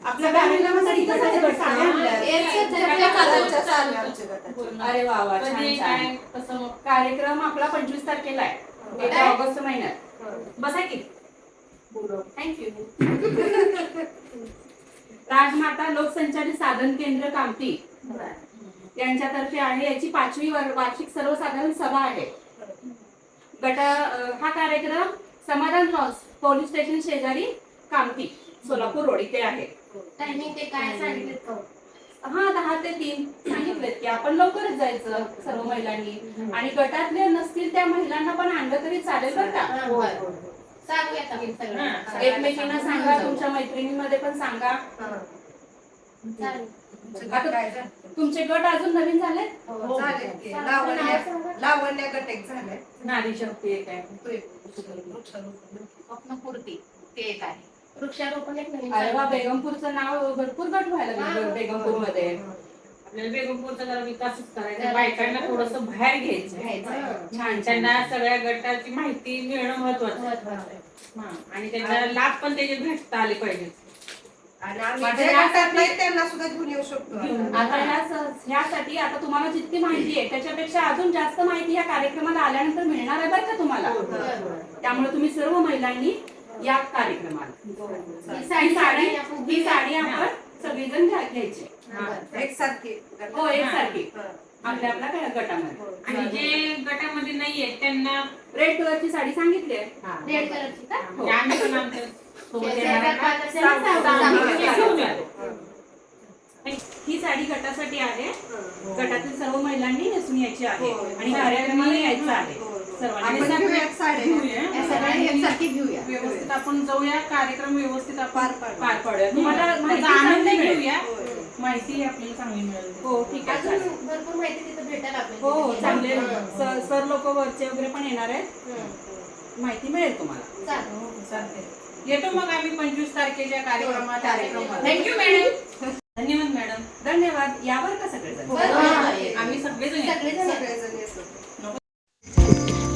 आपल्या कार्यक्रमासाठी इथं साड्या अरे वा वा, छान छान. कार्यक्रम आपला 25 तारखेला आहे, येत्या ऑगस्ट महिन्यात. बसा की. थँक्यू. राजमाता लोकसंचालित साधन केंद्र कामठी यांच्यातर्फे आहे, याची 5वी वार्षिक सर्वसाधारण सभा आहे. हा कार्यक्रम समाधान पोलीस स्टेशन शेजारी कामठी सोलापूर रोड इथे आहे. टायमिंग ते काय सांगितलं? हा 10 ते 3 सांगितलेत की आपण लवकरच जायचं सर्व महिलांनी, आणि गटातले नसतील त्या महिलांना पण आणलं तरी चालेल बरं का. एकमेकींना सांगा, तुमच्या मैत्रिणींमध्ये पण सांगा. आता तुमचे गट अजून नवीन झाले? लावण्य गट एक झाले, नारी शक्ती एक आहे, ते एक आहे, वृक्षारोपण एक नवीन. अरे वा, बेगमपूरचं नाव भरपूर गट व्हायला लागलं बेगमपूर मध्ये. आपल्याला बेगमपूरचा जरा विकासच करायचा, बायकांना थोडस बाहेर घ्यायचं, छान त्यांना सगळ्या गटाची माहिती मिळणं महत्वाचं आणि त्याचा लाभ पण त्याचे भेटता आले पाहिजे. आणि आम्ही त्यांना सुद्धा घेऊन येऊ शकतो. आता ह्यासाठी आता तुम्हाला जितकी माहिती आहे त्याच्यापेक्षा अजून जास्त माहिती या कार्यक्रमाला आल्यानंतर मिळणार आहे बरं का तुम्हाला. त्यामुळे तुम्ही सर्व महिलांनी या कार्यक्रमाला ही साडी आपण सगळीजण घ्यायची एकसारखी. हो, एकसारखी आपल्या आपल्या गटामध्ये. आणि जे गटामध्ये नाहीये त्यांना रेड कलरची साडी सांगितली आहे. रेड कलरची का? आम्ही पण आमच्या सोबत ही साडी गटासाठी आहे, गटातील सर्व महिलांनी नेसून यायची आहे आणि कार्यक्रमाला यायचं आहे सर्वांनी. व्यवस्थित आपण जाऊया, कार्यक्रम व्यवस्थित पार पाडूया. तुम्हाला आनंद घेऊया, माहिती आपल्याला चांगली मिळेल. हो ठीक आहे, चालेल. भरपूर माहिती तिथं भेटेल हो हो, आपल्याला. चांगले सर लोक वरचे वगैरे पण येणार आहेत, माहिती मिळेल तुम्हाला. चालते, येतो मग आम्ही 25 तारखेच्या कार्यक्रमात. Thank you madam. धन्यवाद मॅडम. धन्यवाद. यावर का सगळेजण? आम्ही सगळेजण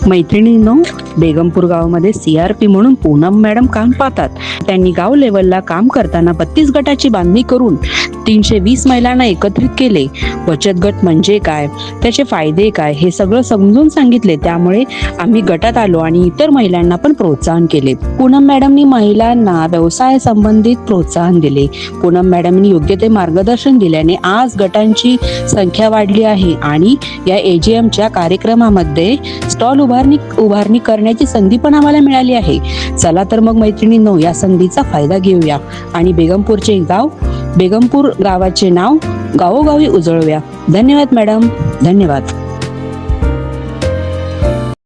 मैत्रिणींनो, बेगमपूर गावामध्ये CRP म्हणून पूनम मॅडम काम पाहतात. त्यांनी गाव लेवलला काम करताना 32 गटाची बांधणी करून 320 महिलांना एकत्रित केले. बचत गट म्हणजे काय, त्याचे फायदे काय, हे सगळं समजून सांगितले. त्यामुळे आम्ही गटात आलो आणि इतर महिलांना पण प्रोत्साहन केले. पूनम मॅडमनी महिलांना व्यवसाय संबंधित प्रोत्साहन दिले. पूनम मॅडमनी योग्य ते मार्गदर्शन दिल्याने आज गटांची संख्या वाढली आहे आणि या AGMच्या कार्यक्रमामध्ये स्टॉल उभारणी करण्याची संधी पण आम्हाला मिळाली आहे. चला तर मग मैत्रिणींनो, या संधीचा फायदा घेऊया आणि बेगमपूर गावाचे नाव गावोगावी उजळूया. धन्यवाद मॅडम. धन्यवाद.